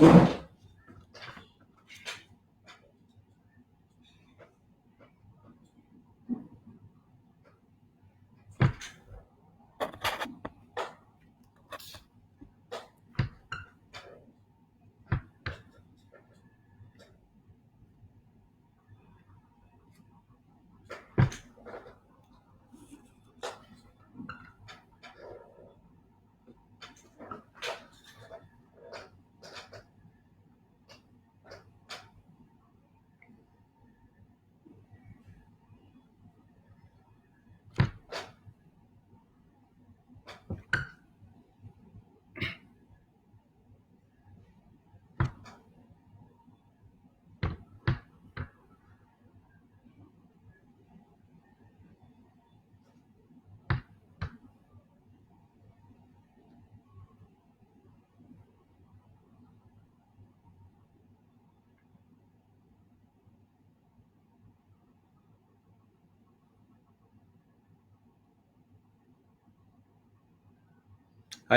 Hi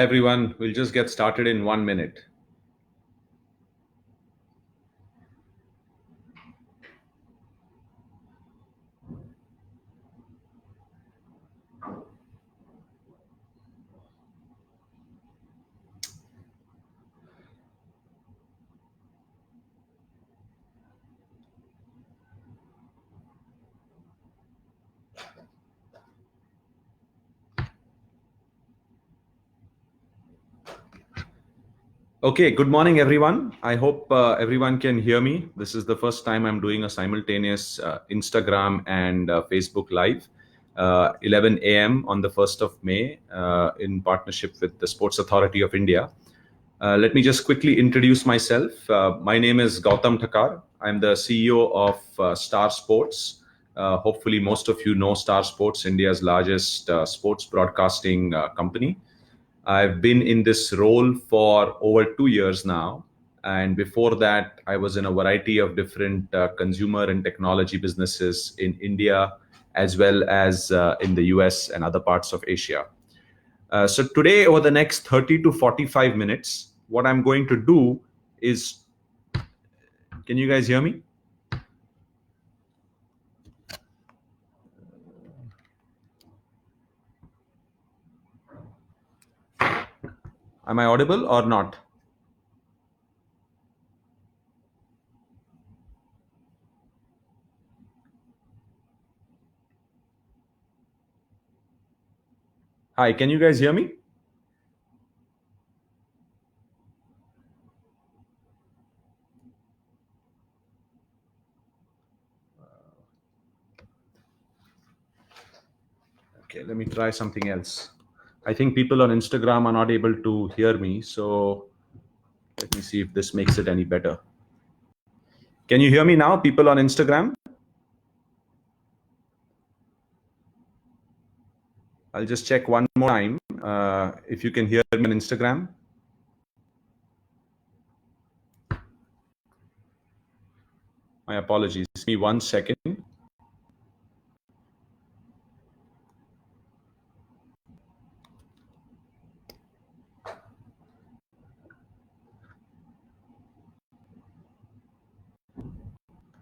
everyone, we'll just get started in 1 minute. Okay, good morning everyone. I hope everyone can hear me. This is the first time I'm doing a simultaneous Instagram and Facebook Live, 11 a.m. on the 1st of May in partnership with the Sports Authority of India. Let me just quickly introduce myself. My name is Gautam Thakar. I'm the CEO of Star Sports. Hopefully most of you know Star Sports, India's largest sports broadcasting company. I've been in this role for over 2 years now. And before that, I was in a variety of different consumer and technology businesses in India, as well as in the US and other parts of Asia. So today, over the next 30 to 45 minutes, what I'm going to do is, can you guys hear me? Am I audible or not? Hi, can you guys hear me? Okay, let me try something else. I think people on Instagram are not able to hear me, so let me see if this makes it any better. Can you hear me now, people on Instagram? I'll just check one more time if you can hear me on Instagram. My apologies. Give me 1 second.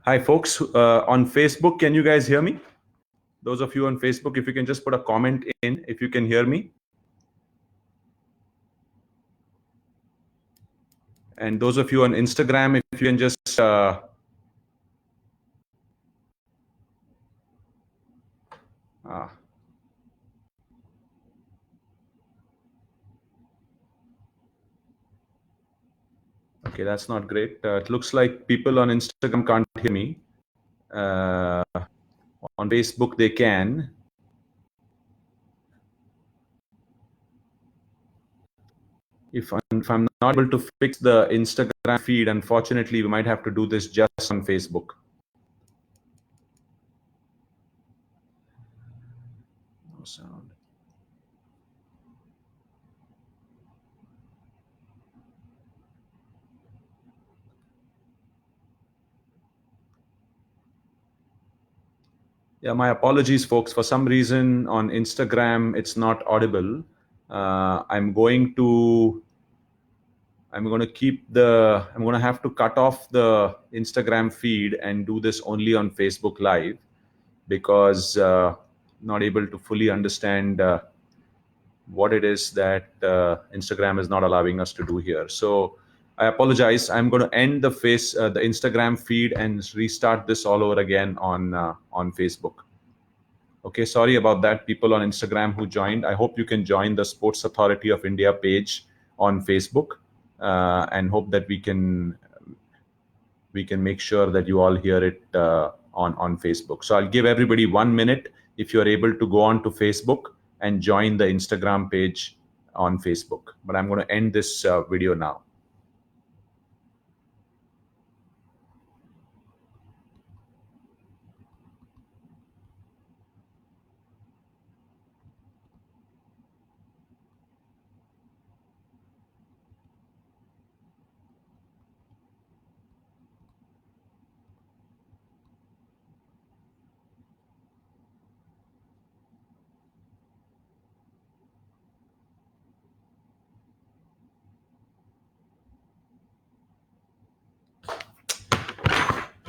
Hi, folks. On Facebook, can you guys hear me? Those of you on Facebook, if you can just put a comment in if you can hear me. And those of you on Instagram, if you can just okay, that's not great. It looks like people on Instagram can't hear me. On Facebook, they can. If I'm not able to fix the Instagram feed, unfortunately, we might have to do this just on Facebook. No sound. Yeah, my apologies, folks. For some reason on Instagram, it's not audible. I'm going to I'm going to have to cut off the Instagram feed and do this only on Facebook Live, because not able to fully understand what it is that Instagram is not allowing us to do here. So I apologize. I'm going to end the Instagram feed and restart this all over again on Facebook. Okay, sorry about that, people on Instagram who joined. I hope you can join the Sports Authority of India page on Facebook, and hope that we can make sure that you all hear it on Facebook. So I'll give everybody 1 minute if you're able to go on to Facebook and join the Instagram page on Facebook. But I'm going to end this video now.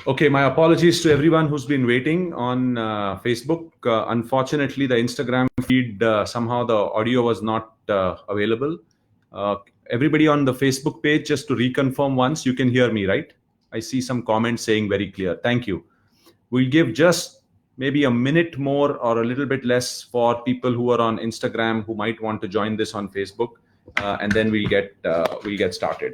Okay, my apologies to everyone who's been waiting on Facebook. Unfortunately, the Instagram feed, somehow the audio was not available. Everybody on the Facebook page, just to reconfirm once, you can hear me, right? I see some comments saying very clear. Thank you. We'll give just maybe a minute more or a little bit less for people who are on Instagram who might want to join this on Facebook, and then we'll get started.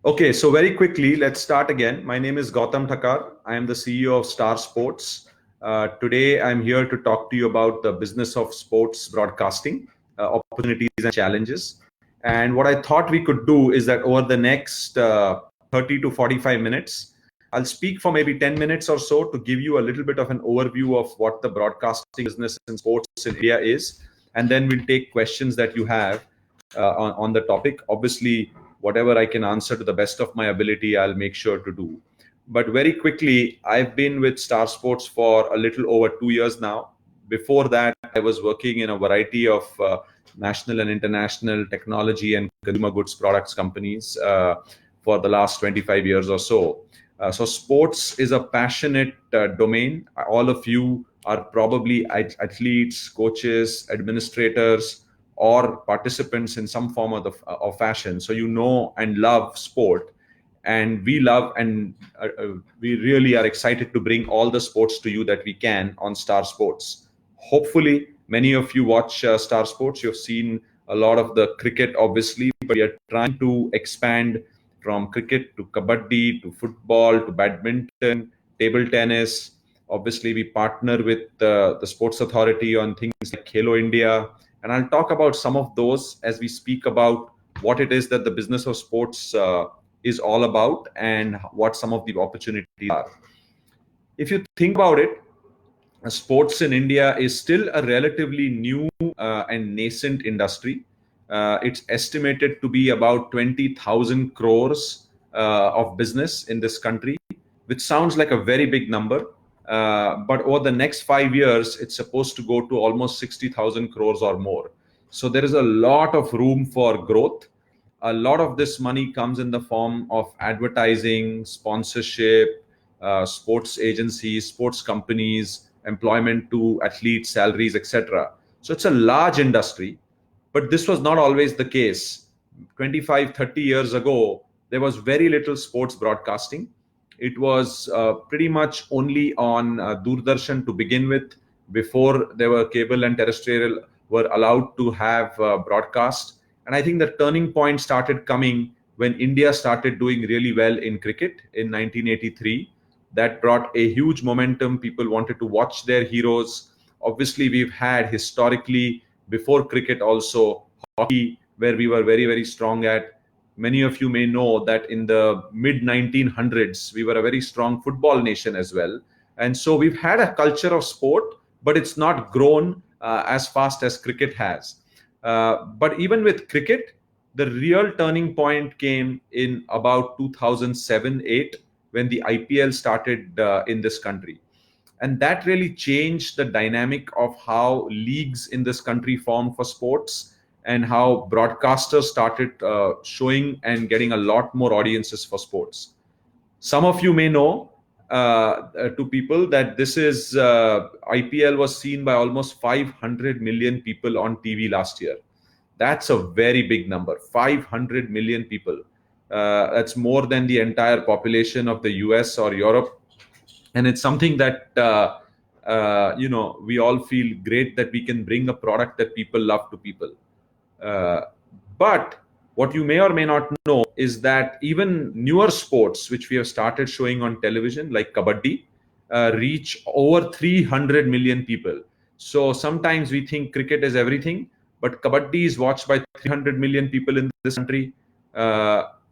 Okay, so very quickly, let's start again. My name is Gautam Thakar. I am the CEO of Star Sports. Today, I'm here to talk to you about the business of sports broadcasting, opportunities and challenges. And what I thought we could do is that over the next 30 to 45 minutes, I'll speak for maybe 10 minutes or so to give you a little bit of an overview of what the broadcasting business in sports in India is. And then we'll take questions that you have on the topic. Obviously, whatever I can answer to the best of my ability, I'll make sure to do. But very quickly, I've been with Star Sports for a little over 2 years now. Before that, I was working in a variety of national and international technology and consumer goods products companies for the last 25 years or so. So sports is a passionate domain. All of you are probably athletes, coaches, administrators, or participants in some form of fashion. So you know and love sport, and we love and we really are excited to bring all the sports to you that we can on Star Sports. Hopefully, many of you watch Star Sports. You've seen a lot of the cricket, obviously, but we are trying to expand from cricket to kabaddi to football to badminton, table tennis. Obviously, we partner with the Sports Authority on things like Khelo India. And I'll talk about some of those as we speak about what it is that the business of sports is all about and what some of the opportunities are. If you think about it, sports in India is still a relatively new and nascent industry. It's estimated to be about 20,000 crores of business in this country, which sounds like a very big number. But over the next 5 years, it's supposed to go to almost 60,000 crores or more. So there is a lot of room for growth. A lot of this money comes in the form of advertising, sponsorship, sports agencies, sports companies, employment to athletes, salaries, etc. So it's a large industry, but this was not always the case. 25, 30 years ago, there was very little sports broadcasting. It was pretty much only on Doordarshan to begin with, before there were cable and terrestrial were allowed to have broadcast. And I think the turning point started coming when India started doing really well in cricket in 1983. That brought a huge momentum. People wanted to watch their heroes. Obviously, we've had historically, before cricket also, hockey, where we were very, very strong at. Many of you may know that in the mid 1900s, we were a very strong football nation as well. And so we've had a culture of sport, but it's not grown as fast as cricket has. But even with cricket, the real turning point came in about 2007-8, when the IPL started in this country. And that really changed the dynamic of how leagues in this country formed for sports, and how broadcasters started showing and getting a lot more audiences for sports. Some of you may know, to people, that this is IPL was seen by almost 500 million people on TV last year. That's a very big number. 500 million people. That's more than the entire population of the US or Europe. And it's something that we all feel great that we can bring a product that people love to people. uh, but what you may or may not know is that even newer sports which we have started showing on television, like kabaddi, reach over 300 million people. So sometimes we think cricket is everything, but kabaddi is watched by 300 million people in this country.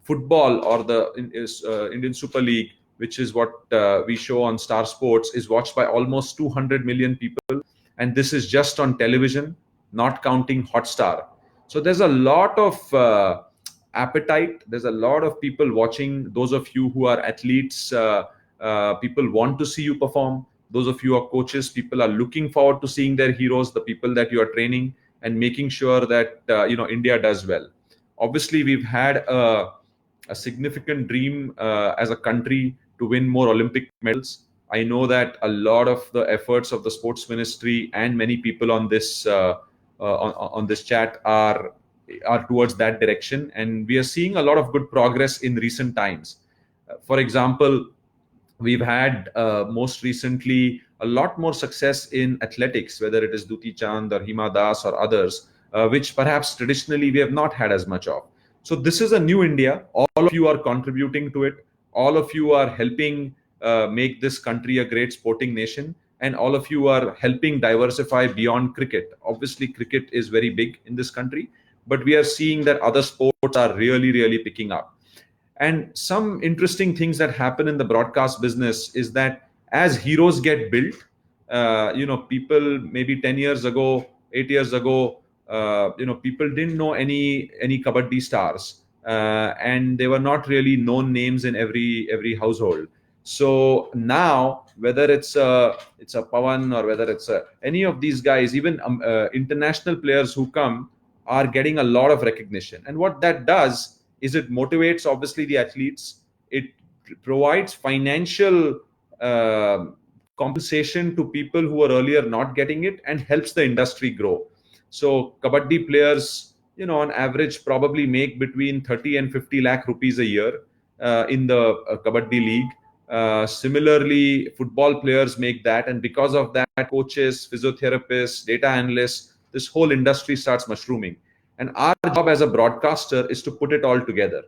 Football, or the Indian Super League, which is what we show on Star Sports, is watched by almost 200 million people. And this is just on television, not counting Hotstar. So there's a lot of appetite. There's a lot of people watching. Those of you who are athletes, people want to see you perform. Those of you who are coaches, people are looking forward to seeing their heroes, the people that you are training, and making sure that India does well. Obviously, we've had a significant dream as a country to win more Olympic medals. I know that a lot of the efforts of the sports ministry and many people on this on this chat are towards that direction, and we are seeing a lot of good progress in recent times. For example, we've had most recently a lot more success in athletics, whether it is Duti Chand or Hima Das or others, which perhaps traditionally we have not had as much of. So this is a new India. All of you are contributing to it. All of you are helping make this country a great sporting nation, and all of you are helping diversify beyond cricket. Obviously, cricket is very big in this country, but we are seeing that other sports are really, really picking up. And some interesting things that happen in the broadcast business is that as heroes get built, people maybe 10 years ago, 8 years ago, people didn't know any kabaddi stars, and they were not really known names in every household. So now, whether it's a Pawan, or whether it's any of these guys, even international players who come, are getting a lot of recognition. And what that does is it motivates, obviously, the athletes. It provides financial compensation to people who were earlier not getting it, and helps the industry grow. So kabaddi players, on average, probably make between 30 and 50 lakh rupees a year in the kabaddi league. Similarly, football players make that, and because of that, coaches, physiotherapists, data analysts, this whole industry starts mushrooming. And our job as a broadcaster is to put it all together.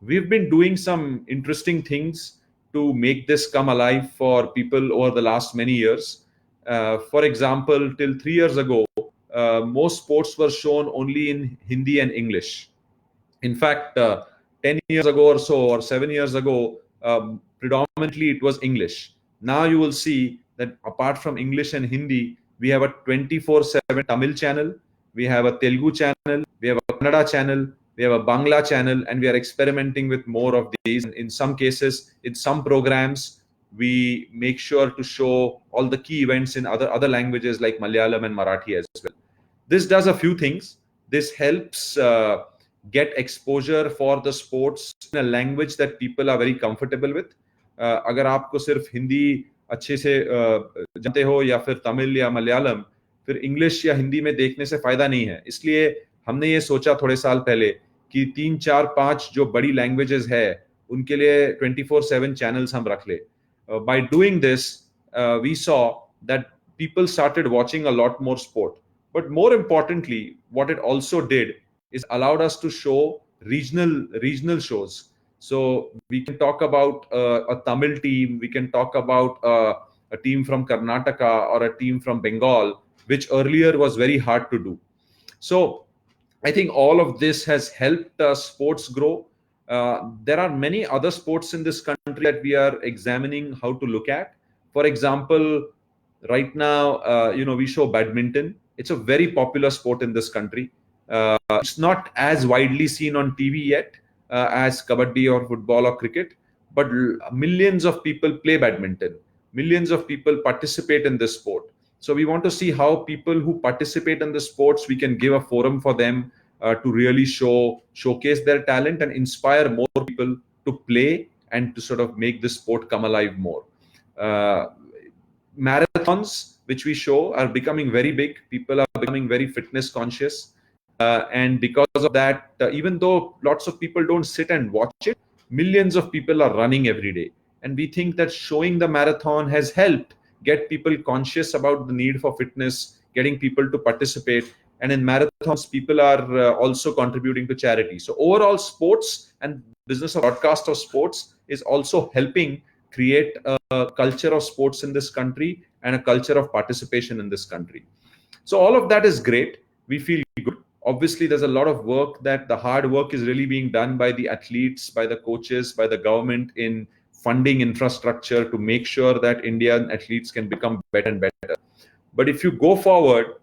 We've been doing some interesting things to make this come alive for people over the last many years. For example, till 3 years ago, most sports were shown only in Hindi and English. In fact, 10 years ago or so, or 7 years ago, predominantly it was English. Now you will see that apart from English and Hindi, we have a 24/7 Tamil channel, we have a Telugu channel, we have a Kannada channel, we have a Bangla channel, and we are experimenting with more of these. And in some cases, in some programs, we make sure to show all the key events in other languages like Malayalam and Marathi as well. This does a few things. This helps get exposure for the sports in a language that people are very comfortable with. अगर आपको सिर्फ हिंदी अच्छे से जानते हो, या फिर तमिल या मलयालम, फिर इंग्लिश या हिंदी में देखने से फायदा नहीं है. इसलिए हमने ये सोचा थोड़े साल पहले कि 3, 4, 5 जो बड़ी लैंग्वेजेस है उनके लिए 24/7 चैनल्स हम रख ले. By doing this, we saw that people started watching a lot more sport. But more importantly, what it also did is allowed us to show regional shows. So we can talk about a Tamil team, we can talk about a team from Karnataka or a team from Bengal, which earlier was very hard to do. So I think all of this has helped sports grow. There are many other sports in this country that we are examining how to look at. For example, right now, we show badminton. It's a very popular sport in this country. It's not as widely seen on TV yet as kabaddi or football or cricket, but millions of people play badminton, millions of people participate in this sport. So we want to see how people who participate in the sports, we can give a forum for them to really showcase their talent and inspire more people to play and to sort of make this sport come alive more. uh, Marathons which we show are becoming very big. People are becoming very fitness conscious, and because of that, even though lots of people don't sit and watch it, millions of people are running every day. And we think that showing the marathon has helped get people conscious about the need for fitness, getting people to participate. And in marathons, people are also contributing to charity. So overall, sports and business of broadcast of sports is also helping create a culture of sports in this country and a culture of participation in this country. So all of that is great. We feel good. Obviously, there's a lot of work, that the hard work is really being done by the athletes, by the coaches, by the government in funding infrastructure to make sure that Indian athletes can become better and better. But if you go forward,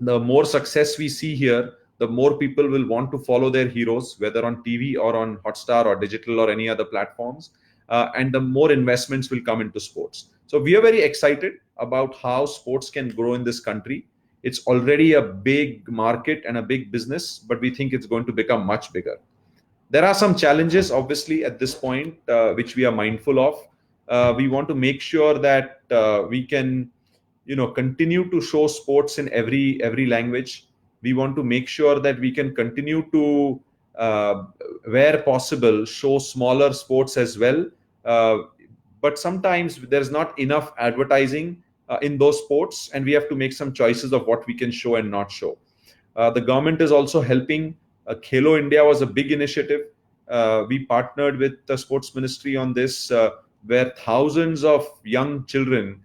the more success we see here, the more people will want to follow their heroes, whether on TV or on Hotstar or digital or any other platforms, and the more investments will come into sports. So we are very excited about how sports can grow in this country. It's already a big market and a big business, but we think it's going to become much bigger. There are some challenges, obviously, at this point, which we are mindful of. We want to make sure that we can continue to show sports in every language. We want to make sure that we can continue to where possible show smaller sports as well, uh, but sometimes there's not enough advertising in those sports, and we have to make some choices of what we can show and not show. The government is also helping. Khelo India was a big initiative. We partnered with the sports ministry on this, where thousands of young children,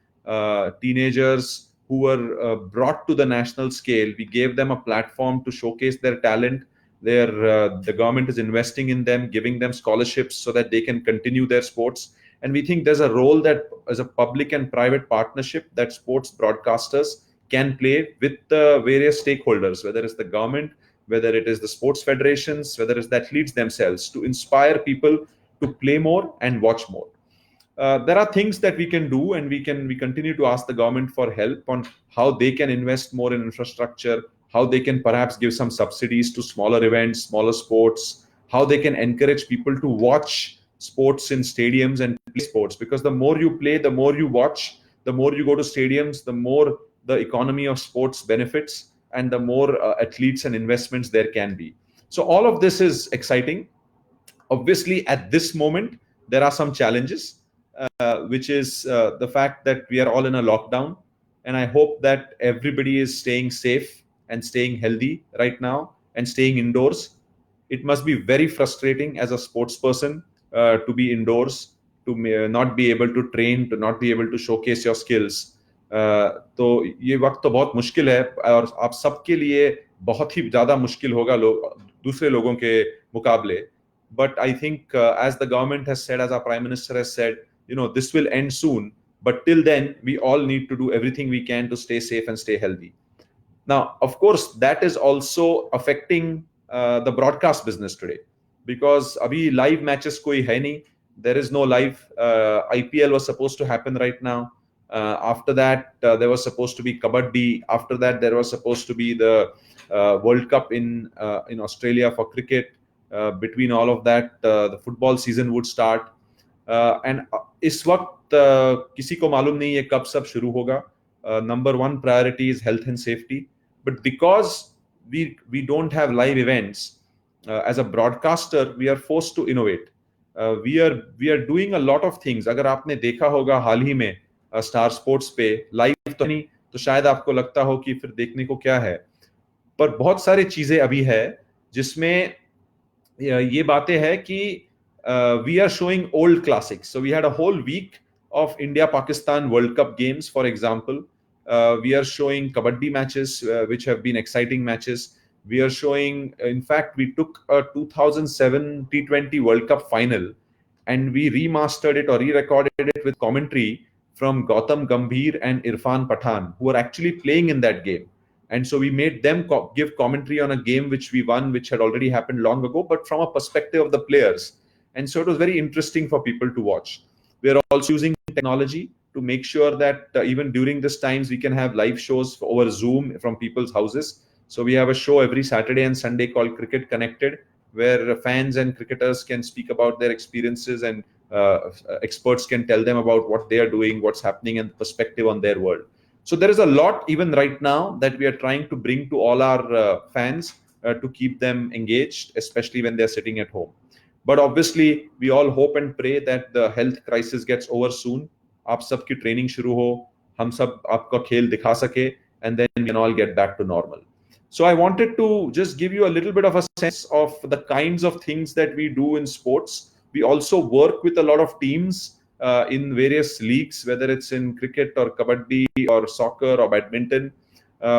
teenagers who were brought to the national scale, we gave them a platform to showcase their talent. The government is investing in them, giving them scholarships so that they can continue their sports. And we think there's a role that, as a public and private partnership, that sports broadcasters can play with the various stakeholders, whether it's the government, whether it is the sports federations, whether it's the athletes themselves, to inspire people to play more and watch more. There are things that we can do, and we continue to ask the government for help on how they can invest more in infrastructure, how they can perhaps give some subsidies to smaller events, smaller sports, how they can encourage people to watch sports in stadiums and play sports. Because the more you play, the more you watch, the more you go to stadiums, the more the economy of sports benefits, and the more athletes and investments there can be. So all of this is exciting. Obviously, at this moment, there are some challenges, which is the fact that we are all in a lockdown. And I hope that everybody is staying safe and staying healthy right now and staying indoors. It must be very frustrating as a sports person to be indoors, to not be able to train, to not be able to showcase your skills. तो ये वक्त तो बहुत मुश्किल है, और आप सबके लिए बहुत ही ज़्यादा मुश्किल होगा दूसरे लोगों के मुकाबले. But I think, as the government has said, as our Prime Minister has said, this will end soon. But till then, we all need to do everything we can to stay safe and stay healthy. Now, of course, that is also affecting the broadcast business today, because abhi live matches koi hai nahi. There is no live. IPL was supposed to happen right now. After that, there was supposed to be Kabaddi. After that, there was supposed to be the World Cup in Australia for cricket. Between all of that, the football season would start. And इस वक्त किसी को मालूम नहीं है कब सब शुरू होगा. Number one priority is health and safety. But because we don't have live events, as a broadcaster, we are forced to innovate. We are doing a lot of things. अगर आपने देखा होगा हाल ही में स्टार स्पोर्ट्स पे live तो नहीं, तो शायद आपको लगता हो कि फिर देखने को क्या है, पर बहुत सारी चीजें अभी है जिसमें ये बातें हैं कि we are showing old classics. So we had a whole week of India-Pakistan World Cup games, for example. We are showing Kabaddi matches, which have been exciting matches. We are showing, in fact, we took a 2007 T20 World Cup final and we remastered it or re-recorded it with commentary from Gautam Gambhir and Irfan Pathan, who are actually playing in that game. And so we made them give commentary on a game which we won, which had already happened long ago, but from a perspective of the players. And so it was very interesting for people to watch. We are also using technology to make sure that even during this times we can have live shows over Zoom from people's houses. So we have a show every Saturday and Sunday called Cricket Connected, where fans and cricketers can speak about their experiences, and experts can tell them about what they are doing, what's happening, and perspective on their world. So there is a lot even right now that we are trying to bring to all our fans to keep them engaged, especially when they're sitting at home. But obviously, we all hope and pray that the health crisis gets over soon. आप सबकी training शुरू हो, हम सब आपका खेल दिखा सके, and then we can all get back to normal. So I wanted to just give you a little bit of a sense of the kinds of things that we do in sports. We also work with a lot of teams in various leagues, whether it's in cricket or kabaddi or soccer or badminton.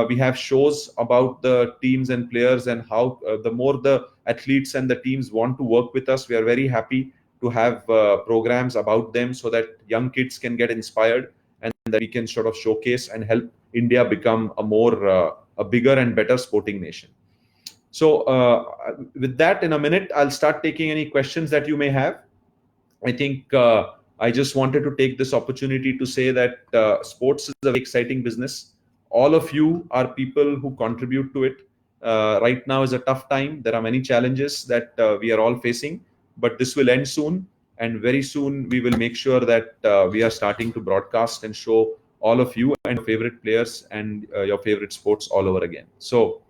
We have shows about the teams and players, and how the more the athletes and the teams want to work with us, we are very happy to have programs about them so that young kids can get inspired, and that we can sort of showcase and help India become a bigger and better sporting nation. So with that, in a minute, I'll start taking any questions that you may have. I think I just wanted to take this opportunity to say that sports is a very exciting business. All of you are people who contribute to it. Right now is a tough time. There are many challenges that we are all facing, but this will end soon. And very soon we will make sure that we are starting to broadcast and show all of you and your favorite players and your favorite sports all over again. So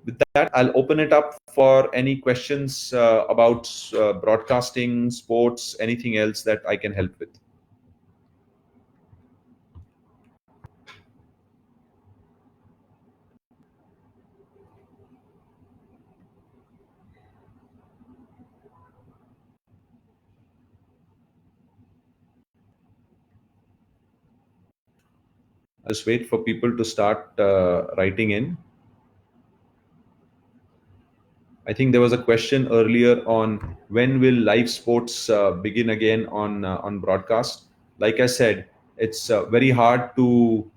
with that, I'll open it up for any questions about broadcasting, sports, anything else that I can help with. I'll just wait for people to start writing in. I think there was a question earlier on when will live sports begin again on broadcast. Like I said, it's very hard to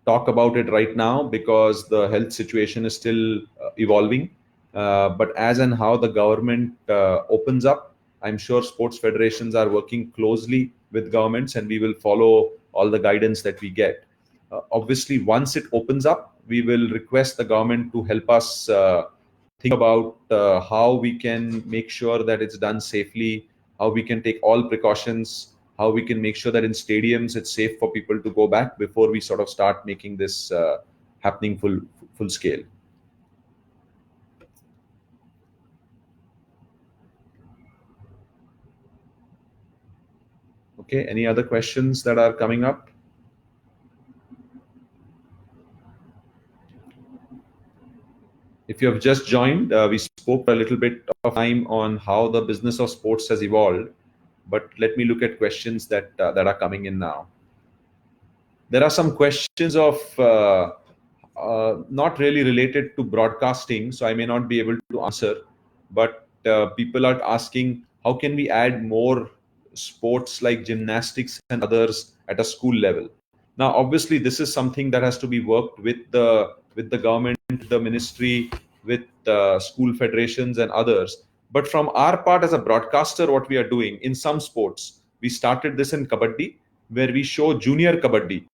talk about it right now because the health situation is still evolving. But as and how the government opens up, I'm sure sports federations are working closely with governments, and we will follow all the guidance that we get. Obviously, once it opens up, we will request the government to help us think about how we can make sure that it's done safely, how we can take all precautions, how we can make sure that in stadiums it's safe for people to go back before we sort of start making this happening full scale. Okay, any other questions that are coming up? If you have just joined, we spoke a little bit of time on how the business of sports has evolved, but let me look at questions that are coming in now. There are some questions of not really related to broadcasting, so I may not be able to answer. But people are asking, how can we add more sports like gymnastics and others at a school level? Now, obviously, this is something that has to be worked with the government, the ministry, with school federations and others. But from our part as a broadcaster, what we are doing in some sports, we started this in kabaddi, where we show junior kabaddi.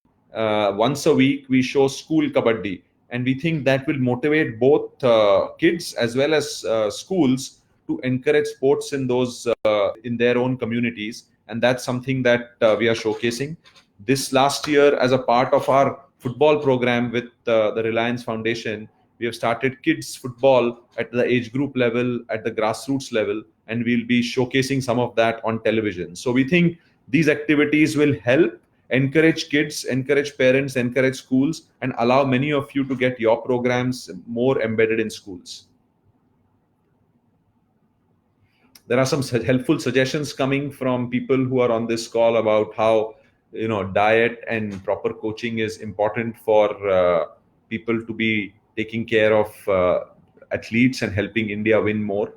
Once a week, we show school kabaddi, and we think that will motivate both kids as well as schools to encourage sports in those in their own communities, and that's something that we are showcasing. This last year, as a part of our football program with the Reliance Foundation, we have started kids football at the age group level, at the grassroots level, and we'll be showcasing some of that on television. So we think these activities will help encourage kids, encourage parents, encourage schools, and allow many of you to get your programs more embedded in schools. There are some helpful suggestions coming from people who are on this call about how diet and proper coaching is important for people to be taking care of athletes and helping India win more.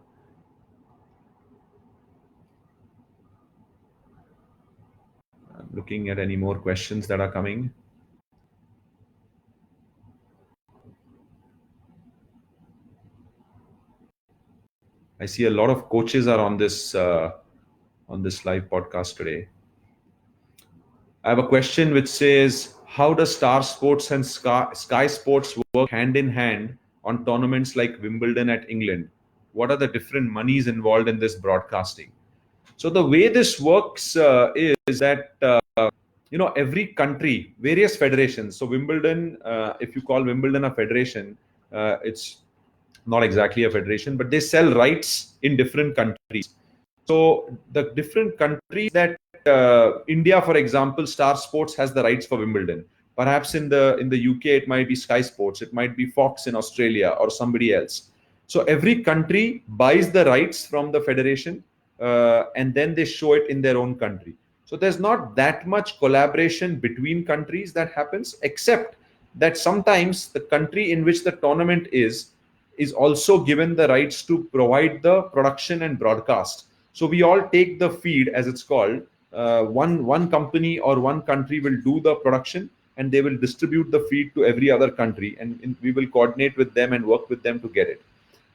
I'm looking at any more questions that are coming. I see a lot of coaches are on this live podcast today. I have a question which says, how does Star Sports and Sky Sports work hand in hand on tournaments like Wimbledon at England? What are the different monies involved in this broadcasting? So the way this works is that every country, various federations. So Wimbledon, if you call Wimbledon a federation, it's not exactly a federation, but they sell rights in different countries. So the different countries that India, for example, Star Sports has the rights for Wimbledon. Perhaps in the UK it might be Sky Sports, it might be Fox in Australia or somebody else. So every country buys the rights from the federation and then they show it in their own country. So there's not that much collaboration between countries that happens, except that sometimes the country in which the tournament is also given the rights to provide the production and broadcast. So we all take the feed, as it's called. One company or one country will do the production, and they will distribute the feed to every other country, and we will coordinate with them and work with them to get it.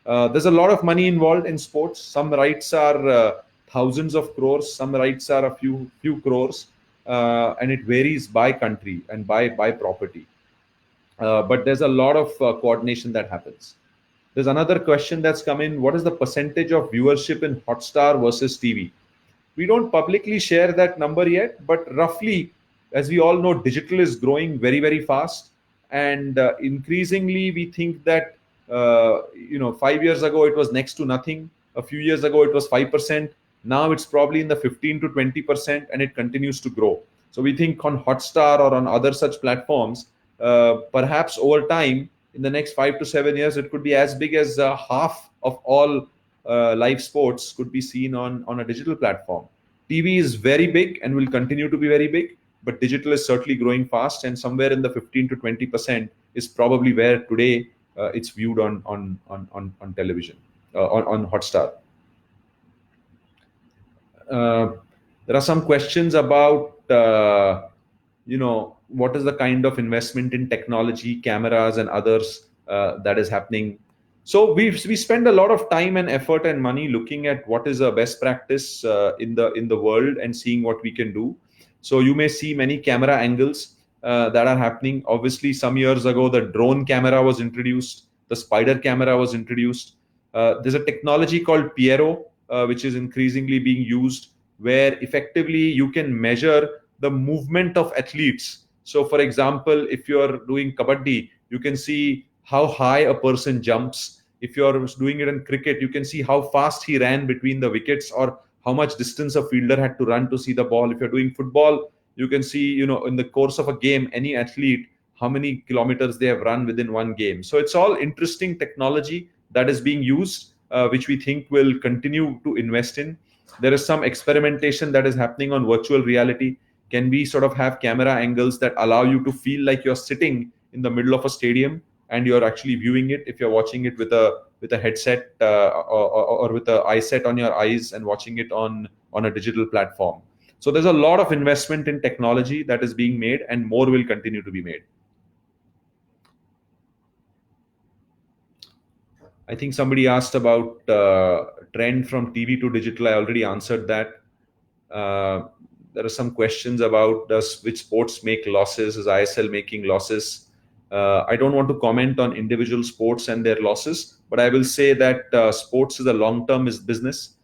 There's a lot of money involved in sports. Some rights are thousands of crores. Some rights are a few crores, and it varies by country and by property. But there's a lot of coordination that happens. There's another question that's come in. What is the percentage of viewership in Hotstar versus TV? We don't publicly share that number yet, but roughly, as we all know, digital is growing very, very fast. And increasingly, we think that, 5 years ago, it was next to nothing. A few years ago, it was 5%. Now it's probably in the 15 to 20%, and it continues to grow. So we think on Hotstar or on other such platforms, perhaps over time, in the next 5 to 7 years, it could be as big as half of all live sports could be seen on a digital platform. TV is very big and will continue to be very big, but digital is certainly growing fast, and somewhere in the 15 to 20% is probably where today it's viewed on television, on Hotstar. There are some questions about what is the kind of investment in technology, cameras, and others that is happening. So we spend a lot of time and effort and money looking at what is a best practice in the world and seeing what we can do. So you may see many camera angles that are happening. Obviously, some years ago, the drone camera was introduced, the spider camera was introduced. There's a technology called Piero, which is increasingly being used, where effectively you can measure the movement of athletes. So, for example, if you're doing kabaddi, you can see how high a person jumps. If you're doing it in cricket, you can see how fast he ran between the wickets or how much distance a fielder had to run to see the ball. If you're doing football, you can see, in the course of a game, any athlete, how many kilometers they have run within one game. So it's all interesting technology that is being used, which we think will continue to invest in. There is some experimentation that is happening on virtual reality. Can we sort of have camera angles that allow you to feel like you're sitting in the middle of a stadium and you're actually viewing it if you're watching it with a headset or with a eye set on your eyes and watching it on a digital platform. So there's a lot of investment in technology that is being made, and more will continue to be made. I think somebody asked about trend from TV to digital. I already answered that. There are some questions about which sports make losses. Is ISL making losses? I don't want to comment on individual sports and their losses, but I will say that sports is a long-term business.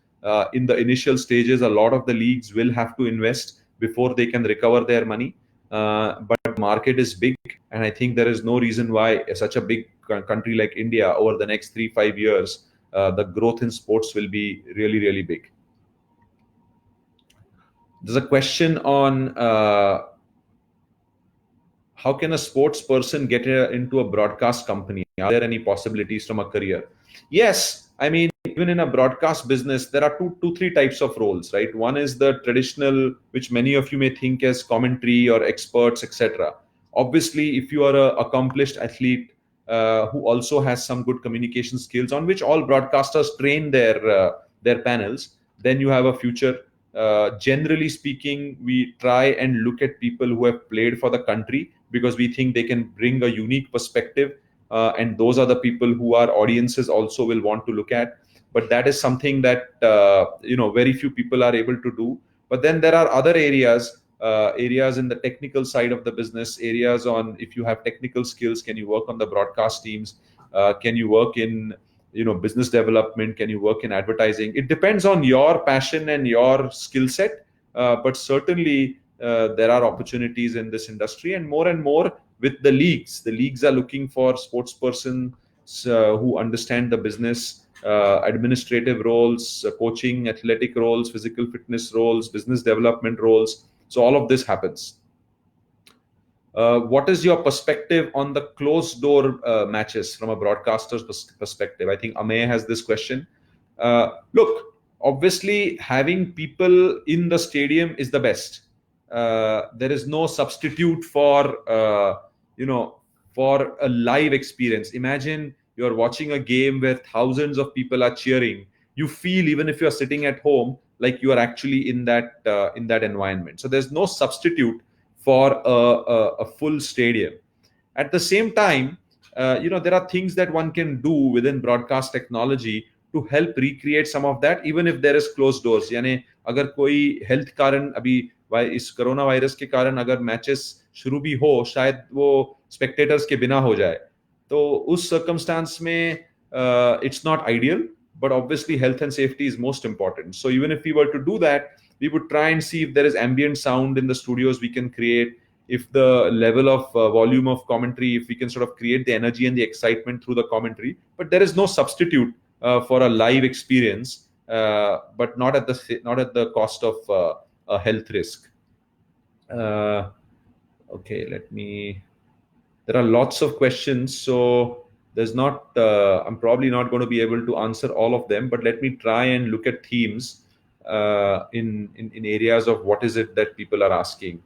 In the initial stages, a lot of the leagues will have to invest before they can recover their money. But the market is big, and I think there is no reason why such a big country like India, over the next 3-5 years, the growth in sports will be really, really big. There's a question on how can a sports person get into a broadcast company? Are there any possibilities from a career? Yes, I mean, even in a broadcast business, there are three types of roles, right? One is the traditional, which many of you may think as commentary or experts, etc. Obviously, if you are an accomplished athlete who also has some good communication skills, on which all broadcasters train their panels, then you have a future. Generally speaking, we try and look at people who have played for the country because we think they can bring a unique perspective, and those are the people who our audiences also will want to look at. but that is something that very few people are able to do. But then there are other areas in the technical side of the business, areas on, if you have technical skills, can you work on the broadcast teams, can you work in business development, can you work in advertising? It depends on your passion and your skill set, but certainly there are opportunities in this industry, and more with the leagues are looking for sports person who understand the business, administrative roles, coaching, athletic roles, physical fitness roles, business development roles. So all of this happens. What is your perspective on the closed door matches from a broadcaster's perspective? I think Amey has this question. Look, obviously, having people in the stadium is the best. There is no substitute for a live experience. Imagine you're watching a game where thousands of people are cheering. You feel, even if you're sitting at home, like you are actually in that environment. So there's no substitute for a full stadium. At the same time, there are things that one can do within broadcast technology to help recreate some of that, even if there is closed doors. यानी अगर कोई health कारण अभी इस corona virus के कारण अगर matches शुरू भी हो, शायद वो स्पेक्टेटर्स के बिना हो जाए, तो उस सर्कमस्टांस में it's not ideal, but obviously health and safety is most important. So even if we were to do that, we would try and see if there is ambient sound in the studios we can create, if the level of volume of commentary, if we can sort of create the energy and the excitement through the commentary. But there is no substitute for a live experience, but not at the cost of a health risk. Okay, there are lots of questions, so I'm probably not going to be able to answer all of them, but let me try and look at themes in areas of what is it that people are asking.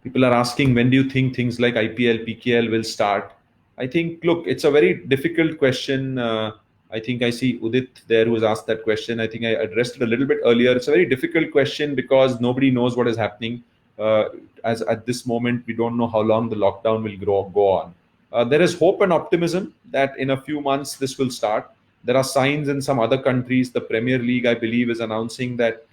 People are asking, when do you think things like IPL, PKL will start? I think, look, it's a very difficult question. I think I see Udit there who has asked that question. I think I addressed it a little bit earlier. It's a very difficult question because nobody knows what is happening. As at this moment, we don't know how long the lockdown will go on. There is hope and optimism that in a few months this will start. There are signs in some other countries. The Premier League, I believe, is announcing that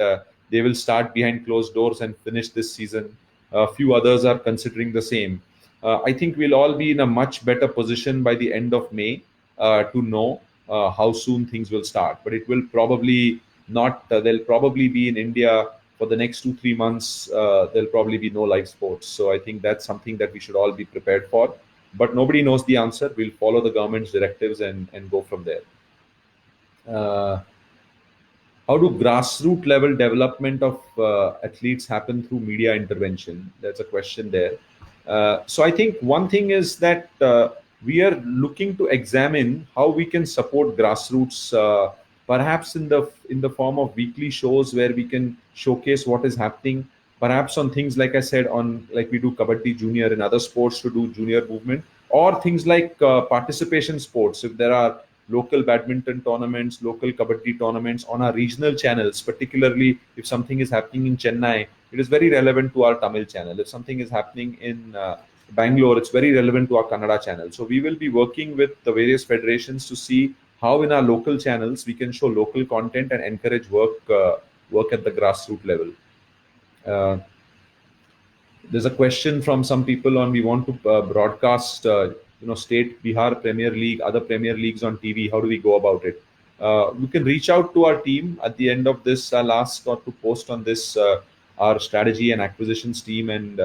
they will start behind closed doors and finish this season. A few others are considering the same. I think we'll all be in a much better position by the end of May to know how soon things will start. But it will probably not, they'll probably be in India for the next 2-3 months. There'll probably be no live sports. So I think that's something that we should all be prepared for. But nobody knows the answer. We'll follow the government's directives and go from there. How do grassroots level development of athletes happen through media intervention? There's a question there. So I think one thing is that we are looking to examine how we can support grassroots, perhaps in the form of weekly shows where we can showcase what is happening. Perhaps on things like I said, like we do Kabaddi Junior and other sports to do junior movement, or things like participation sports. If there are local badminton tournaments, local Kabaddi tournaments on our regional channels, particularly if something is happening in Chennai, it is very relevant to our Tamil channel. If something is happening in Bangalore, it's very relevant to our Kannada channel. So we will be working with the various federations to see how in our local channels we can show local content and encourage work at the grassroots level. There's a question from some people on, we want to broadcast state Bihar Premier League, other Premier Leagues on TV. How do we go about it? You can reach out to our team at the end of this. I'll ask or to post on this our strategy and acquisitions team, and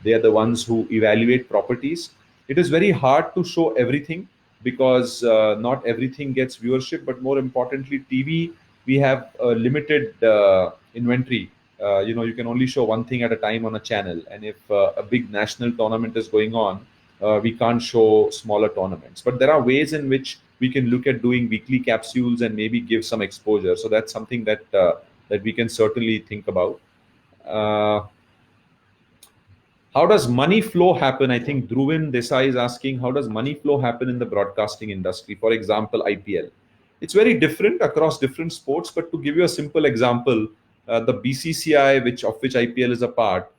they are the ones who evaluate properties. It is very hard to show everything because not everything gets viewership, but more importantly, TV, we have a limited inventory. You can only show one thing at a time on a channel, and if a big national tournament is going on, we can't show smaller tournaments. But there are ways in which we can look at doing weekly capsules and maybe give some exposure. So that's something that we can certainly think about. How does money flow happen? I think Dhruvin Desai is asking, how does money flow happen in the broadcasting industry? For example, IPL. It's very different across different sports, but to give you a simple example, the BCCI, of which IPL is a part,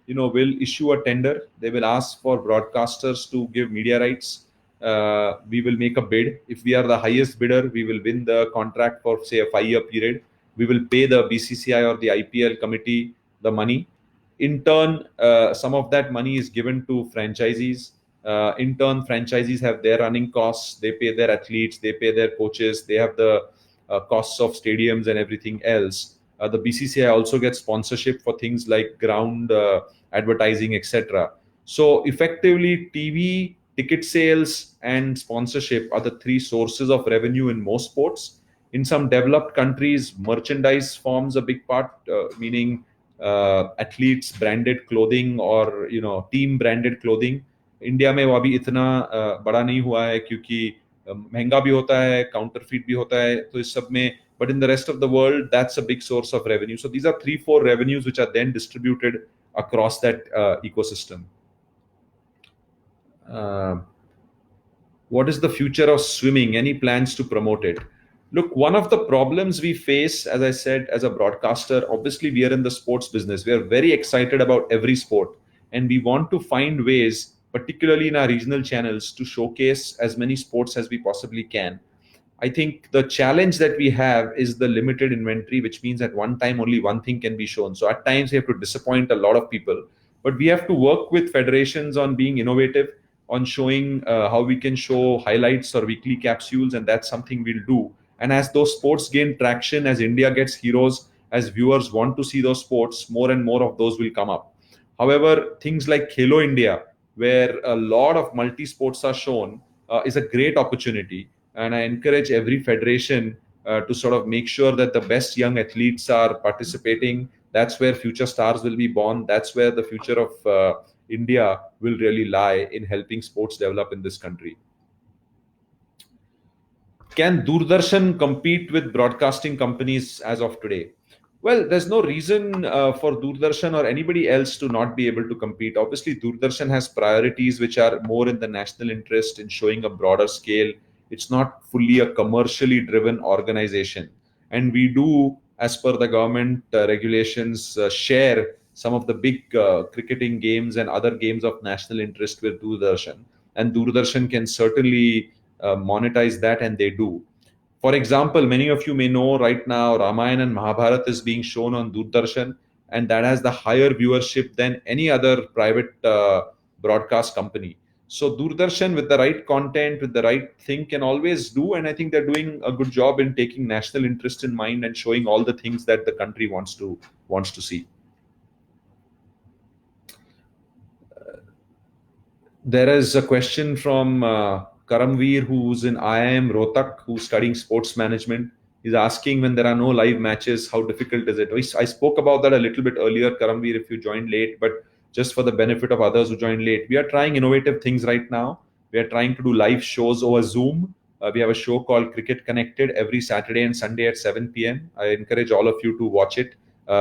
will issue a tender. They will ask for broadcasters to give media rights. we will make a bid. If we are the highest bidder, we will win the contract for, say, a 5-year period. We will pay the BCCI or the IPL committee the money. In turn, some of that money is given to franchisees. In turn, franchisees have their running costs. They pay their athletes, they pay their coaches, they have the costs of stadiums and everything else. The BCCI also gets sponsorship for things like ground advertising, etc. So effectively, TV, ticket sales, and sponsorship are the three sources of revenue in most sports. In some developed countries, merchandise forms a big part, meaning athletes branded clothing or team branded clothing. India में वो अभी इतना बड़ा नहीं हुआ है क्योंकि महंगा भी होता है, काउंटरफीट भी होता है, तो इस सब में. But in the rest of the world, that's a big source of revenue. So these are 3-4 revenues which are then distributed across that ecosystem. Uh, what is the future of swimming? Any plans to promote it? Look, one of the problems we face, as I said, as a broadcaster, obviously we are in the sports business. We are very excited about every sport, and we want to find ways, particularly in our regional channels, to showcase as many sports as we possibly can. I think the challenge that we have is the limited inventory, which means at one time only one thing can be shown. So at times we have to disappoint a lot of people, but we have to work with federations on being innovative, on showing how we can show highlights or weekly capsules, and that's something we'll do. And as those sports gain traction, as India gets heroes, as viewers want to see those sports, more and more of those will come up. However, things like Khelo India, where a lot of multi sports are shown, is a great opportunity. And I encourage every federation to sort of make sure that the best young athletes are participating. That's where future stars will be born. That's where the future of India will really lie, in helping sports develop in this country. Can Doordarshan compete with broadcasting companies as of today? Well, there's no reason for Doordarshan or anybody else to not be able to compete. Obviously, Doordarshan has priorities which are more in the national interest, in showing a broader scale. It's not fully a commercially driven organization. And we do, as per the government regulations, share some of the big cricketing games and other games of national interest with Doordarshan. And Doordarshan can certainly monetize that, and they do. For example, many of you may know right now Ramayana and Mahabharata is being shown on Doordarshan, and that has the higher viewership than any other private broadcast company. So Doordarshan, with the right content, with the right thing, can always do, and I think they're doing a good job in taking national interest in mind and showing all the things that the country wants to see. There is a question from Karamveer, who's in IIM Rohtak, who's studying sports management. He's asking, when there are no live matches, how difficult is it? I spoke about that a little bit earlier, Karamveer, if you joined late, but just for the benefit of others who joined late, we are trying innovative things right now. We are trying to do live shows over Zoom. We have a show called Cricket Connected every Saturday and Sunday at 7 p.m. I encourage all of you to watch it.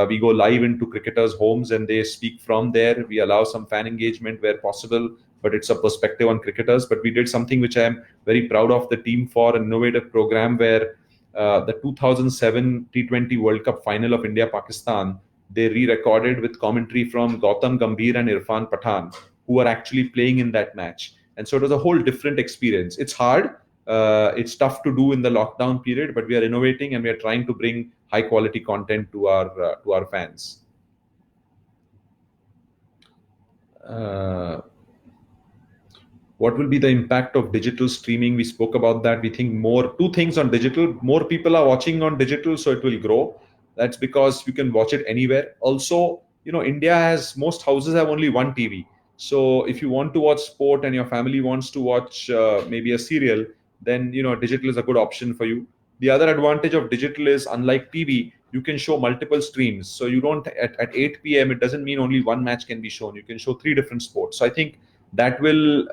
We go live into cricketers' homes and they speak from there. We allow some fan engagement where possible, but it's a perspective on cricketers. But we did something which I am very proud of the team for, an innovative program where the 2007 T20 World Cup final of India-Pakistan, they re-recorded with commentary from Gautam Gambhir and Irfan Pathan, who were actually playing in that match. And so it was a whole different experience. It's hard. It's tough to do in the lockdown period, but we are innovating and we are trying to bring high quality content to our fans. What will be the impact of digital streaming? We spoke about that. We think two things on digital. More people are watching on digital, so it will grow. That's because you can watch it anywhere. Also, India has, most houses have only one TV. So if you want to watch sport and your family wants to watch maybe a serial, then digital is a good option for you. The other advantage of digital is, unlike TV, you can show multiple streams. So you don't, at 8 p.m. it doesn't mean only one match can be shown. You can show 3 different sports. So I think that will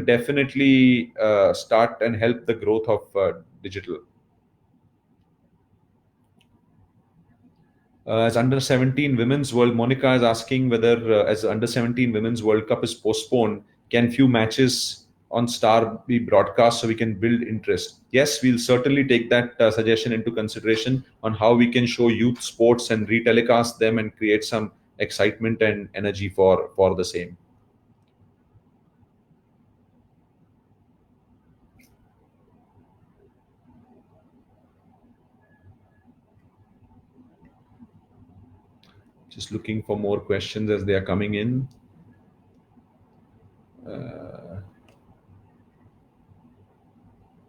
definitely start and help the growth of digital. As under 17 women's world, Monica is asking whether as under 17 women's World Cup is postponed, can few matches on Star be broadcast so we can build interest? Yes, we'll certainly take that suggestion into consideration on how we can show youth sports and retelecast them and create some excitement and energy for the same. Just looking for more questions as they are coming in.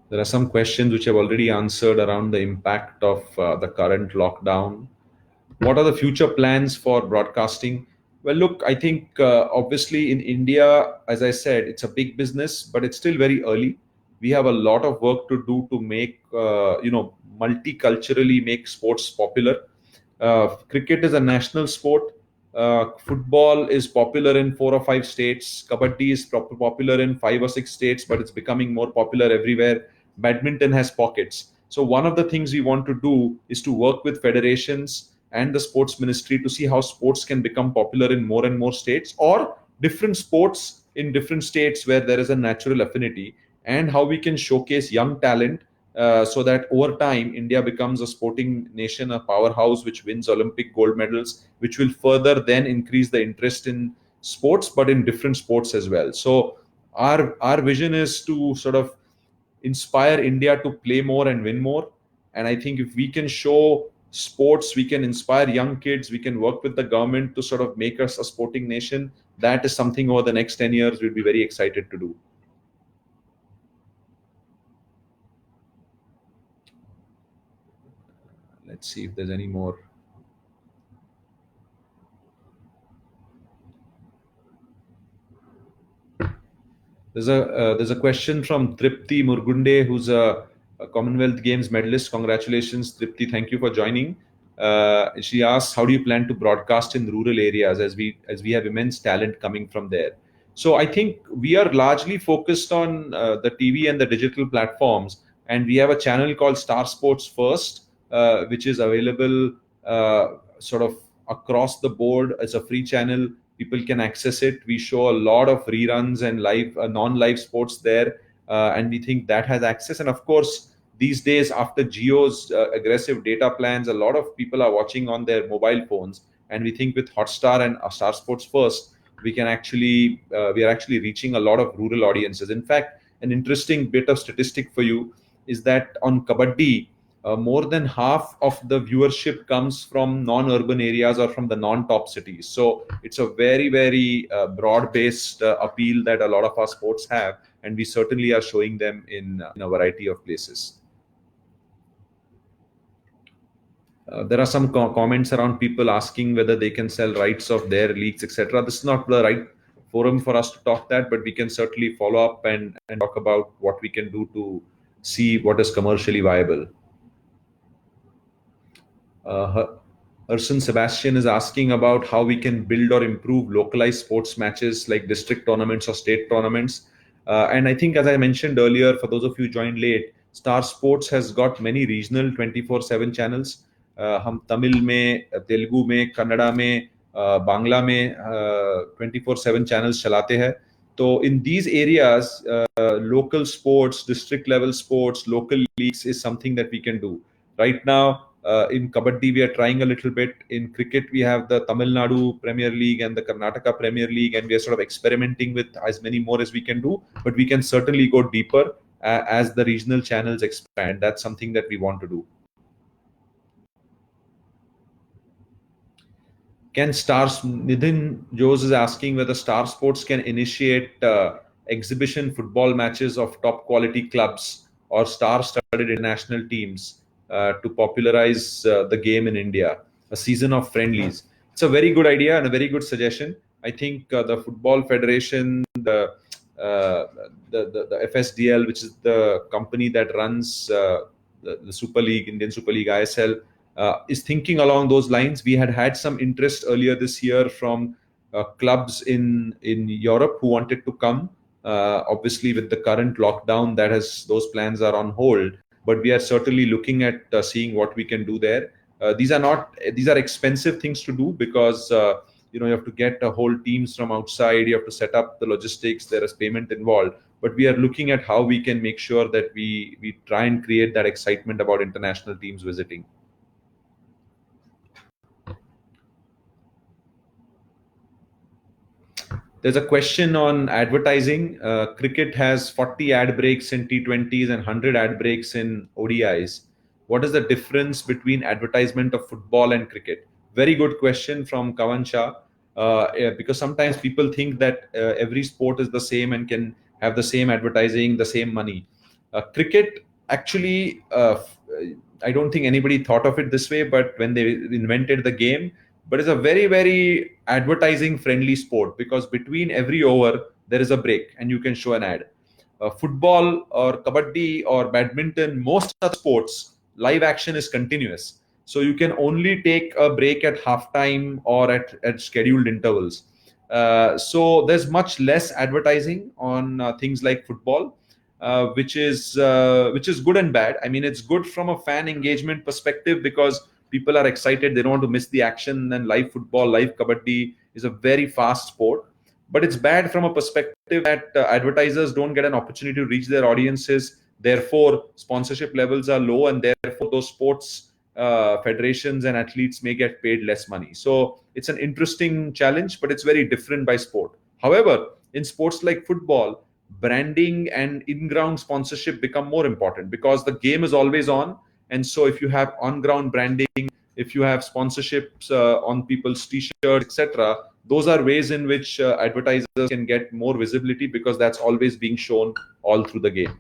There are some questions which I've already answered around the impact of the current lockdown. What are the future plans for broadcasting? Well, look, I think obviously in India, as I said, it's a big business, but it's still very early. We have a lot of work to do to make, multiculturally make sports popular. Cricket is a national sport. Football is popular in 4 or 5 states. Kabaddi is popular in 5 or 6 states, but it's becoming more popular everywhere. Badminton has pockets. So one of the things we want to do is to work with federations and the sports ministry to see how sports can become popular in more and more states, or different sports in different states where there is a natural affinity, and how we can showcase young talent, so that over time India becomes a sporting nation, a powerhouse which wins Olympic gold medals, which will further then increase the interest in sports, but in different sports as well. So our vision is to sort of inspire India to play more and win more. And I think if we can show sports, we can inspire young kids, we can work with the government to sort of make us a sporting nation. That is something over the next 10 years we'll be very excited to do. Let's see if there's any more. There's a question from Tripti Murgunde, who's a Commonwealth Games medalist. Congratulations, Tripti. Thank you for joining. She asks, how do you plan to broadcast in rural areas, as we have immense talent coming from there? So I think we are largely focused on the TV and the digital platforms, and we have a channel called Star Sports First, which is available sort of across the board. It's a free channel. People can access it. We show a lot of reruns and live, non-live sports there, and we think that has access. And of course, these days, after Jio's aggressive data plans, a lot of people are watching on their mobile phones, and we think with Hotstar and Star Sports First, we are actually reaching a lot of rural audiences. In fact, an interesting bit of statistic for you is that on Kabaddi, more than half of the viewership comes from non-urban areas or from the non-top cities. So it's a very, very broad-based appeal that a lot of our sports have, and we certainly are showing them in a variety of places. There are some comments around people asking whether they can sell rights of their leagues, etc. This is not the right forum for us to talk that, but we can certainly follow up and talk about what we can do to see what is commercially viable. Urson Sebastian is asking about how we can build or improve localized sports matches like district tournaments or state tournaments. And I think, as I mentioned earlier, for those of you who joined late, Star Sports has got many regional 24/7 channels. हम तमिल में, तेलुगु में, कन्नड़ा में, बांग्ला में 24/7 channels चलाते हैं. So in these areas, local sports, district level sports, local leagues is something that we can do. Right now, in Kabaddi, we are trying a little bit. In cricket, we have the Tamil Nadu Premier League and the Karnataka Premier League, and we are sort of experimenting with as many more as we can do. But we can certainly go deeper as the regional channels expand. That's something that we want to do. Can Stars, Nidhin Jose is asking whether Star Sports can initiate exhibition football matches of top quality clubs or star-studded international teams to popularize the game in India, a season of friendlies. It's a very good idea and a very good suggestion. I think the Football Federation, the FSDL, which is the company that runs the Super League, Indian Super League, ISL, is thinking along those lines. We had some interest earlier this year from clubs in Europe who wanted to come. Obviously, with the current lockdown, those plans are on hold. But we are certainly looking at seeing what we can do there. These are expensive things to do because you have to get whole teams from outside. You have to set up the logistics. There is payment involved. But we are looking at how we can make sure that we try and create that excitement about international teams visiting. There's a question on advertising. Cricket has 40 ad breaks in T20s and 100 ad breaks in ODIs. What is the difference between advertisement of football and cricket? Very good question from Kavan Shah. Yeah, because sometimes people think that every sport is the same and can have the same advertising, the same money. Cricket actually, I don't think anybody thought of it this way, but when they invented the game, but it's a very, very advertising friendly sport because between every over, there is a break and you can show an ad. Football or kabaddi or badminton, most other sports, live action is continuous. So you can only take a break at halftime or at scheduled intervals. So there's much less advertising on things like football, which is good and bad. I mean, it's good from a fan engagement perspective because people are excited; they don't want to miss the action. And live football, live kabaddi is a very fast sport, but it's bad from a perspective that advertisers don't get an opportunity to reach their audiences. Therefore, sponsorship levels are low, and therefore those sports federations and athletes may get paid less money. So it's an interesting challenge, but it's very different by sport. However, in sports like football, branding and in-ground sponsorship become more important because the game is always on. And so if you have on-ground branding, if you have sponsorships on people's t-shirts, etc., those are ways in which advertisers can get more visibility because that's always being shown all through the game.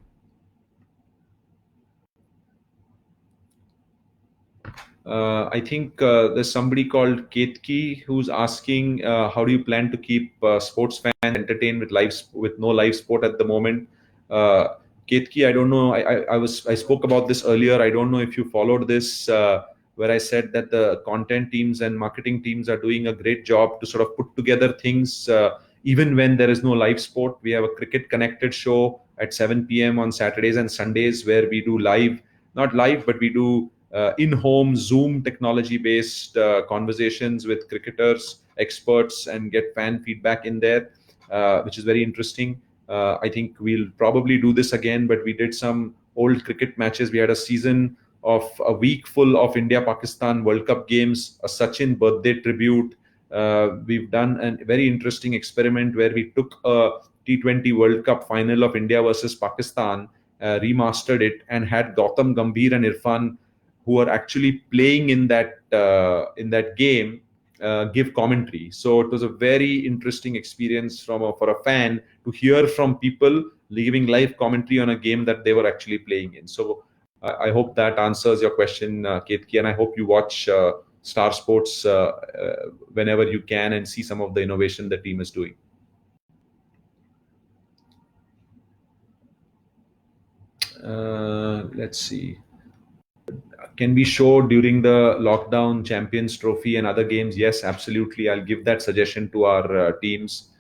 I think there's somebody called Ketki who's asking, how do you plan to keep sports fans entertained with with no live sport at the moment? Uh, Ketki, I don't know. I spoke about this earlier. I don't know if you followed this, where I said that the content teams and marketing teams are doing a great job to sort of put together things, even when there is no live sport. We have a cricket connected show at 7 p.m. on Saturdays and Sundays where we do live, not live, but we do in-home Zoom technology-based conversations with cricketers, experts, and get fan feedback in there, which is very interesting. I think we'll probably do this again, but we did some old cricket matches. We had a season of a week full of India-Pakistan World Cup games, a Sachin birthday tribute. We've done a very interesting experiment where we took a T20 World Cup final of India versus Pakistan, remastered it, and had Gautam Gambhir and Irfan, who are actually playing in that game, give commentary. So it was a very interesting experience for a fan to hear from people giving live commentary on a game that they were actually playing in. So I hope that answers your question, Ketki, and I hope you watch Star Sports whenever you can and see some of the innovation the team is doing. Let's see. Can we show during the lockdown Champions Trophy and other games? Yes, absolutely. I'll give that suggestion to our teams.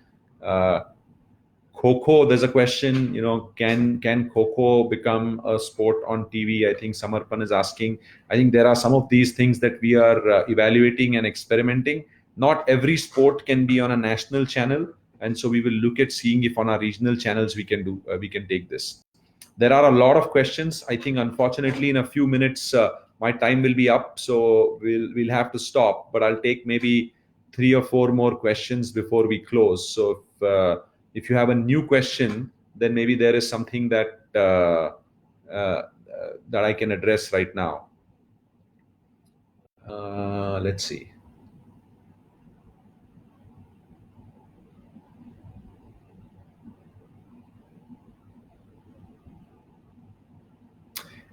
Kho, there's a question, can Kho become a sport on TV? I think Samarpan is asking. I think there are some of these things that we are evaluating and experimenting. Not every sport can be on a national channel, and so we will look at seeing if on our regional channels we can take this. There are a lot of questions. I think unfortunately in a few minutes my time will be up, so we'll have to stop. But I'll take maybe 3 or 4 more questions before we close. So if you have a new question, then maybe there is something that I can address right now. Let's see.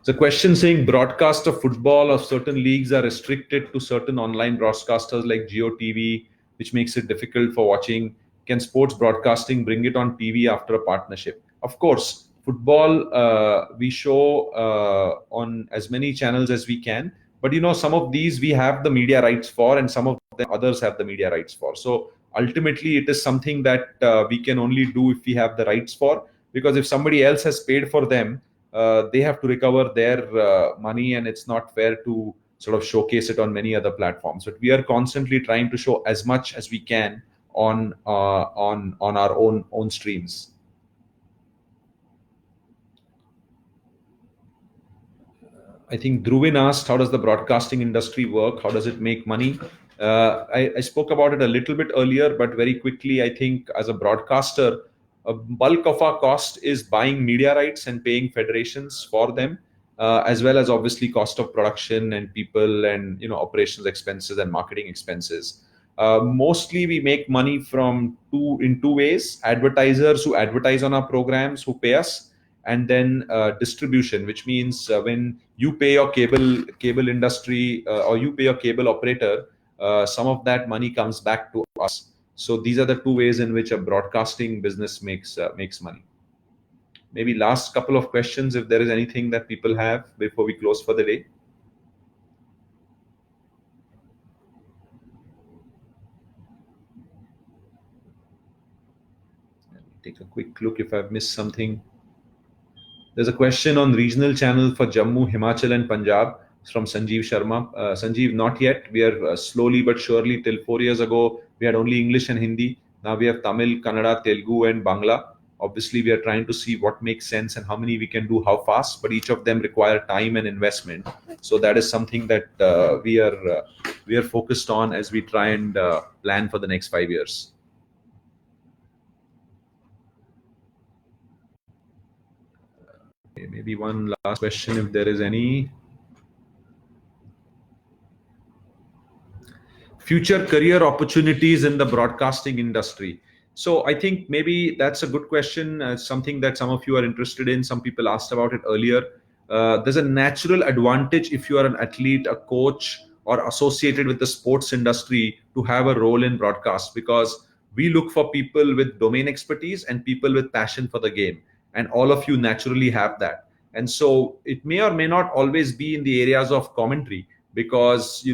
The question saying broadcast of football of certain leagues are restricted to certain online broadcasters like Geo TV, which makes it difficult for watching. Can sports broadcasting bring it on TV after a partnership? Of course, football we show on as many channels as we can. But some of these we have the media rights for, and some of them others have the media rights for. So ultimately, it is something that we can only do if we have the rights for. Because if somebody else has paid for them, they have to recover their money, and it's not fair to sort of showcase it on many other platforms. But we are constantly trying to show as much as we can on our own streams. I think Dhruvin asked, how does the broadcasting industry work? How does it make money? I spoke about it a little bit earlier, but very quickly, I think as a broadcaster, a bulk of our cost is buying media rights and paying federations for them. as well as obviously cost of production and people and operations expenses and marketing expenses. Mostly we make money from two ways: advertisers who advertise on our programs who pay us, and then distribution, which means when you pay your cable industry or you pay your cable operator, some of that money comes back to us. So these are the two ways in which a broadcasting business makes money. Maybe last couple of questions, if there is anything that people have before we close for the day. Let me take a quick look if I've missed something. There's a question on regional channel for Jammu, Himachal, and Punjab. It's from Sanjeev Sharma. Sanjeev, not yet. We are slowly but surely. Till 4 years ago, we had only English and Hindi. Now we have Tamil, Kannada, Telugu, and Bangla. Obviously, we are trying to see what makes sense and how many we can do, how fast. But each of them require time and investment. So that is something that we are focused on as we try and plan for the next 5 years. Okay, maybe one last question, if there is any. Future career opportunities in the broadcasting industry. So I think maybe that's a good question, something that some of you are interested in. Some people asked about it earlier. There's a natural advantage if you are an athlete, a coach, or associated with the sports industry to have a role in broadcast, because we look for people with domain expertise and people with passion for the game, and all of you naturally have that. And so it may or may not always be in the areas of commentary, because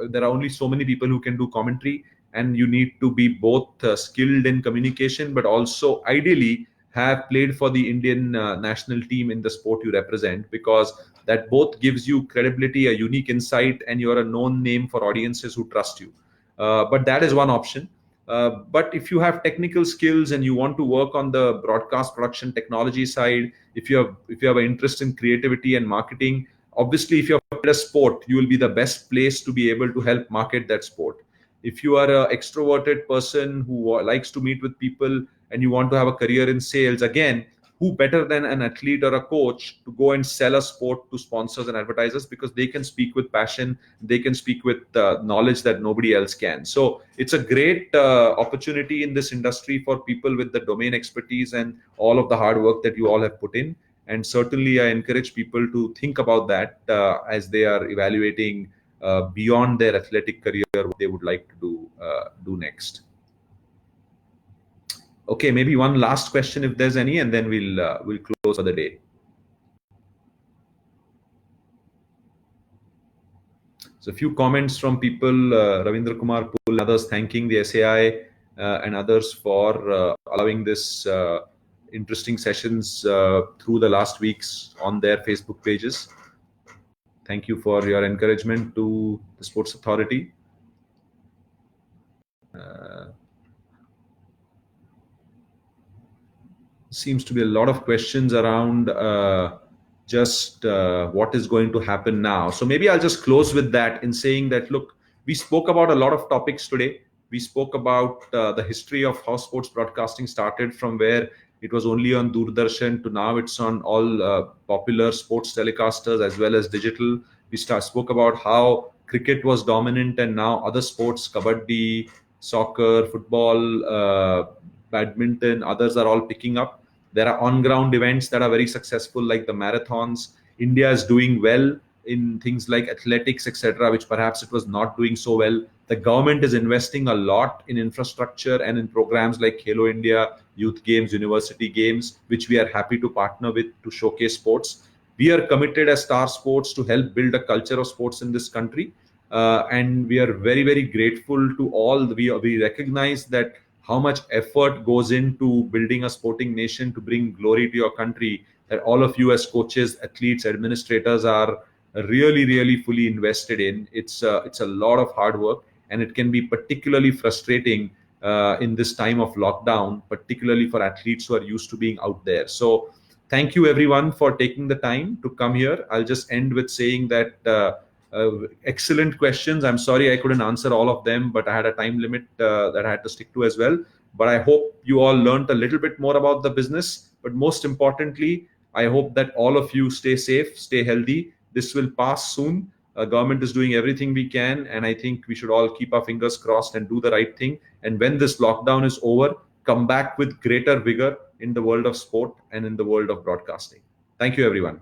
there are only so many people who can do commentary, and you need to be both skilled in communication, but also ideally have played for the Indian national team in the sport you represent, because that both gives you credibility, a unique insight, and you're a known name for audiences who trust you. But that is one option. But if you have technical skills and you want to work on the broadcast production technology side, if you have an interest in creativity and marketing, obviously if you're a sport, you will be the best place to be able to help market that sport. If you are an extroverted person who likes to meet with people and you want to have a career in sales, again, who better than an athlete or a coach to go and sell a sport to sponsors and advertisers, because they can speak with passion, they can speak with knowledge that nobody else can. So it's a great opportunity in this industry for people with the domain expertise and all of the hard work that you all have put in. And certainly I encourage people to think about that as they are evaluating beyond their athletic career what they would like to do next. Okay, maybe one last question if there's any, and then we'll close for the day. So a few comments from people, Ravindra Kumar Pool, others thanking the SAI and others for allowing this interesting sessions through the last weeks on their Facebook pages. Thank you for your encouragement to the Sports Authority. Seems to be a lot of questions around just what is going to happen now. So maybe I'll just close with that in saying that, look, we spoke about a lot of topics today. We spoke about the history of how sports broadcasting started, from where it was only on Doordarshan to now it's on all popular sports telecasters as well as digital. We spoke about how cricket was dominant and now other sports, kabaddi, soccer, football, badminton, others are all picking up. There are on-ground events that are very successful, like the marathons. India is doing well in things like athletics, etc., which perhaps it was not doing so well. The government is investing a lot in infrastructure and in programs like Khelo India, Youth Games, University Games, which we are happy to partner with to showcase sports. We are committed as Star Sports to help build a culture of sports in this country. And we are very, very grateful to all. We recognize that how much effort goes into building a sporting nation to bring glory to your country, that all of you as coaches, athletes, administrators are really, really fully invested in. It's a lot of hard work, and it can be particularly frustrating in this time of lockdown, particularly for athletes who are used to being out there. So thank you everyone for taking the time to come here. I'll just end with saying that excellent questions. I'm sorry I couldn't answer all of them, but I had a time limit that I had to stick to as well. But I hope you all learned a little bit more about the business. But most importantly, I hope that all of you stay safe, stay healthy. This will pass soon. Government is doing everything we can, and I think we should all keep our fingers crossed and do the right thing. And when this lockdown is over, come back with greater vigor in the world of sport and in the world of broadcasting. Thank you, everyone.